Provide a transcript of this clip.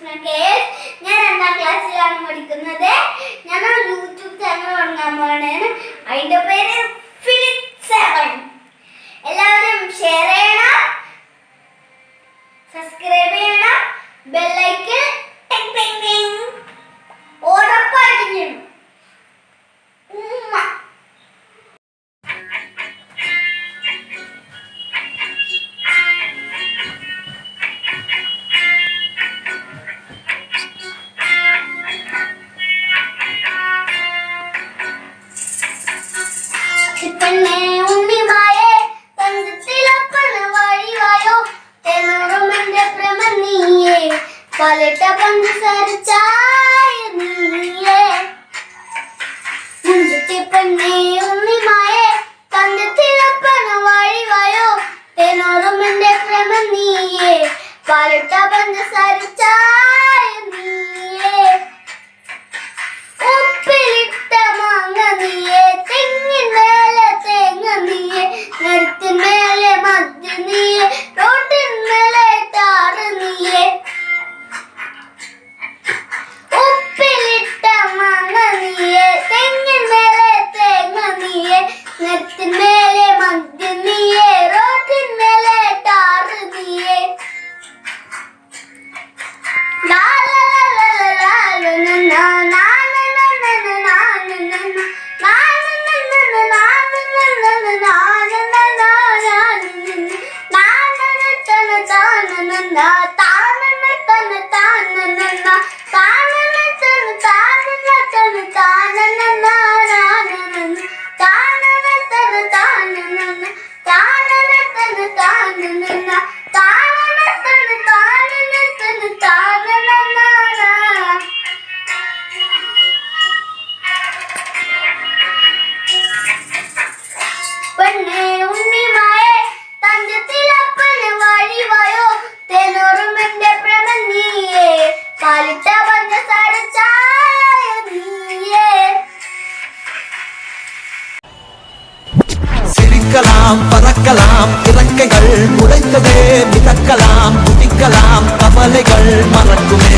ഞാൻ 2ാം ക്ലാസ്സിലാണ് പഠിക്കുന്നത്. ഞാൻ ഒരു യൂട്യൂബ് ചാനൽ തുടങ്ങാൻ പോവാണ്. അതിന്റെ പേര് Philip7. എല്ലാവരും ഷെയർ ചെയ്യണം, സബ്സ്ക്രൈബ് ചെയ്യണം, ബെൽ ഐക്കൺ ടിങ് ടിങ് ടിങ് ഉറപ്പായിട്ടും ചെയ്യണം. പെണ്ണേ ഉണ്ണിമായേ തഞ്ചത്തിലപ്പന വഴിവായോ തെന്നറുമെന്റെ പ്രമനീയേ പലട്ട പഞ്ചസാര ചായ നീയേ മുഞ്ചത്തി പെണ്ണേ ഉണ്ണിമായേ തഞ്ചത്തിലപ്പന വഴിവായോ തെന്നറുമെന്റെ പ്രമനീയേ പലട്ട പഞ്ചസാര ചായ നീയേ ഉപ്പിലിട്ട മാങ്ങ നീയേ തെങ്ങിന്മേലെ തേങ്ങ നീയേ നെരുത്തിന്മേലെ മദ്യ നീയേ റോട്ടിന്മേലെ ടാറ് നീയേ ഉപ്പിലിട്ട മാങ്ങ നീയേ തെങ്ങിന്മേലെ തേങ്ങ നീയേ നെരുത്തിന്മേലെ മദ്യ നീയേ റോട്ടിന്മേലെ ടാറ് നീയേ ലാ ലാ ലാ ലാ ലാ ലാ ലാ പെണ്ണേ ഉണ്ണിമായേ തഞ്ചത്തിലപ്പന വഴിവായോ തെന്നറുമെന്റെ പ്രമനീയേ പാലിട്ട പഞ്ചസാര ചായ നീയേ. சிரிக்கலாம் பறக்கலாம் இறக்கைகள் உடைத்ததே மிதக்கலாம் குதிக்கலாம் கவலைகள் மறக்குமே.